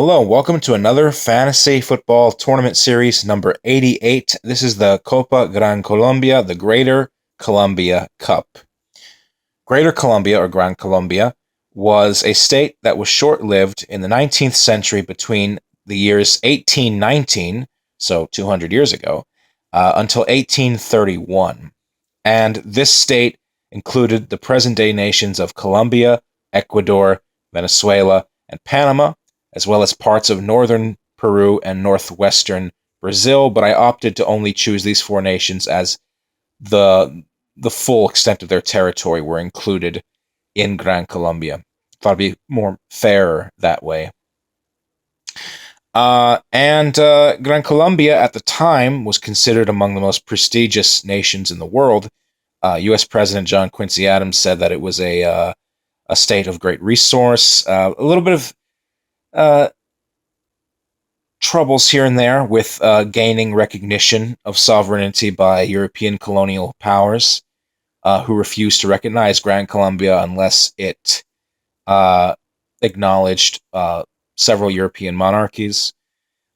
Hello, welcome to another fantasy football tournament series number 88. This is the Copa Gran Colombia, the Greater Colombia Cup. Greater Colombia, or Gran Colombia, was a state that was short-lived in the 19th century between the years 1819, so 200 years ago, until 1831. And this state included the present-day nations of Colombia, Ecuador, Venezuela, and Panama, as well as parts of northern Peru and northwestern Brazil, but I opted to only choose these four nations as the full extent of their territory were included in Gran Colombia. Thought it'd be more fairer that way. Gran Colombia at the time was considered among the most prestigious nations in the world. U.S. President John Quincy Adams said that it was a state of great resource. A little bit of troubles here and there with gaining recognition of sovereignty by European colonial powers, who refused to recognize Gran Colombia unless it acknowledged several European monarchies.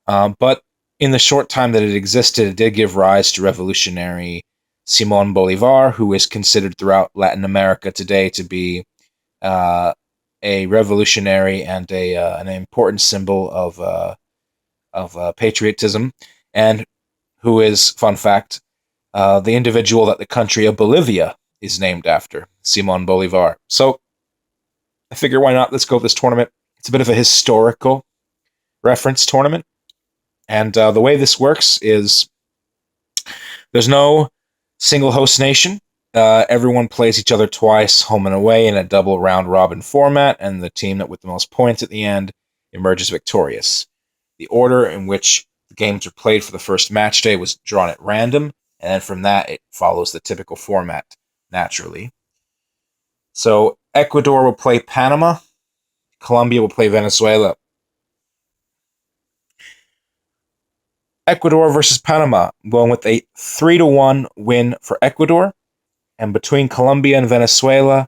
But in the short time that it existed, it did give rise to revolutionary Simón Bolívar, who is considered throughout Latin America today to be a revolutionary and an important symbol of patriotism, and who is, fun fact, the individual that the country of Bolivia is named after, Simón Bolívar. So I figure why not? Let's go with this tournament. It's a bit of a historical reference tournament. And the way this works is there's no single host nation. Everyone plays each other twice, home and away, in a double round-robin format, and the team that with the most points at the end emerges victorious. The order in which the games were played for the first match day was drawn at random, and then from that it follows the typical format, naturally. So Ecuador will play Panama, Colombia will play Venezuela. Ecuador versus Panama, going with a 3-1 win for Ecuador, and between Colombia and Venezuela,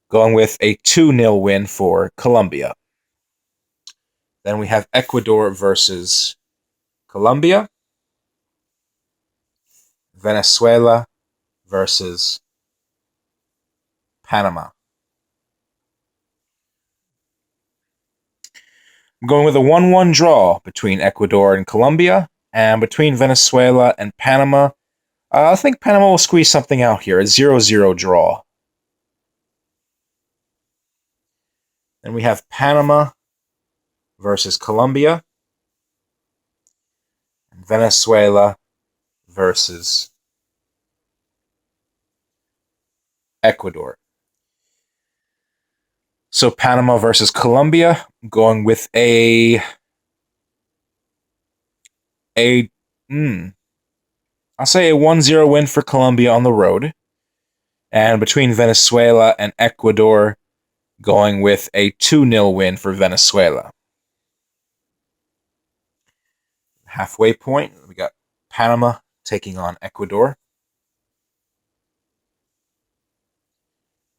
going with a 2-0 win for Colombia. Then we have Ecuador versus Colombia, Venezuela versus Panama. I'm going with a 1-1 draw between Ecuador and Colombia, and between Venezuela and Panama, I think Panama will squeeze something out here, a 0-0 draw. Then we have Panama versus Colombia, and Venezuela versus Ecuador. So Panama versus Colombia, going with I'll say a 1-0 win for Colombia on the road. And between Venezuela and Ecuador, going with a 2-0 win for Venezuela. Halfway point, we got Panama taking on Ecuador.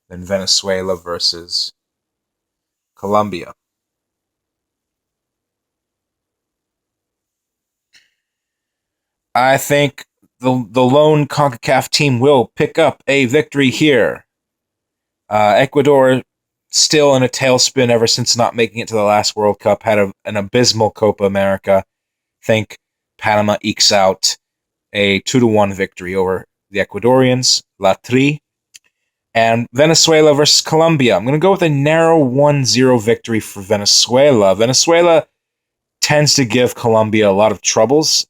Then Venezuela versus Colombia. I think the lone CONCACAF team will pick up a victory here. Ecuador still in a tailspin ever since not making it to the last World Cup, had an abysmal Copa America. I think Panama ekes out a 2-1 victory over the Ecuadorians, La Tri. And Venezuela versus Colombia. I'm going to go with a narrow 1-0 victory for Venezuela. Venezuela tends to give Colombia a lot of troubles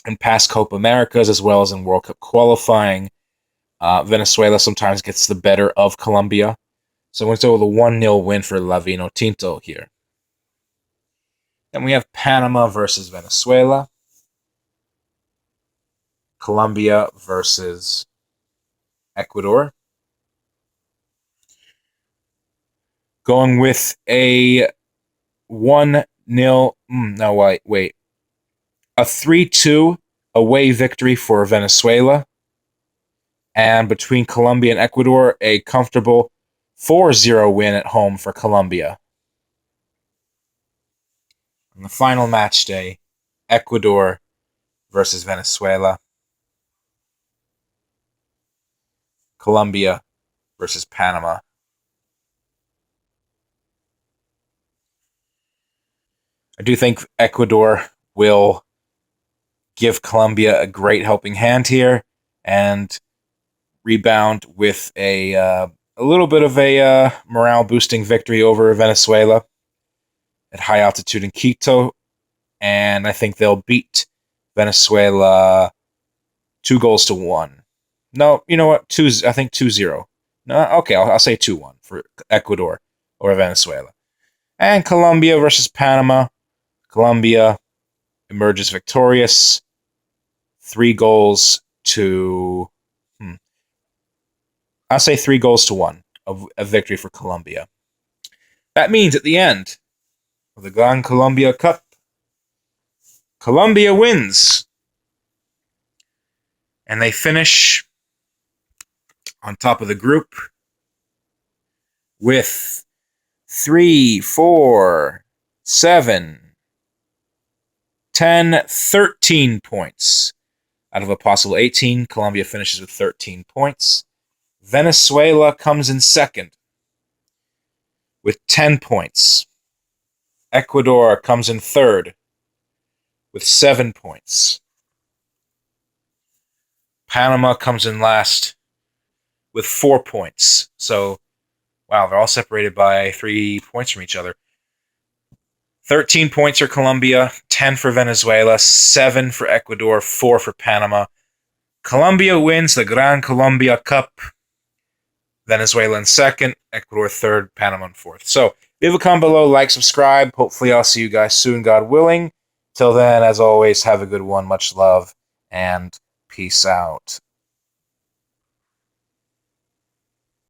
in past Copa Americas as well as in World Cup qualifying. Venezuela sometimes gets the better of Colombia. So I'm going to go with a 1-0 win for La Vino Tinto here. Then we have Panama versus Venezuela. Colombia versus Ecuador. Going with a 1-0... A 3-2 away victory for Venezuela. And between Colombia and Ecuador, a comfortable 4-0 win at home for Colombia. On the final match day, Ecuador versus Venezuela. Colombia versus Panama. I do think Ecuador will give Colombia a great helping hand here and rebound with a little bit of a morale boosting victory over Venezuela at high altitude in Quito, and I think they'll beat Venezuela 2-1. No, you know what? I think 2-0. No, okay, I'll say 2-1 for Ecuador over Venezuela. And Colombia versus Panama. Colombia emerges victorious. 3-1. I'll say 3-1. A victory for Colombia. That means at the end of the Gran Colombia Cup, Colombia wins. And they finish on top of the group with 3, 4, 7, 10, 13 points. Out of a possible 18, Colombia finishes with 13 points. Venezuela comes in second with 10 points. Ecuador comes in third with 7 points. Panama comes in last with 4 points. So, wow, they're all separated by 3 points from each other. 13 points for Colombia, 10 for Venezuela, 7 for Ecuador, 4 for Panama. Colombia wins the Gran Colombia Cup. Venezuela in second, Ecuador third, Panama in fourth. So, leave a comment below, like, subscribe. Hopefully, I'll see you guys soon, God willing. Till then, as always, have a good one. Much love, and peace out.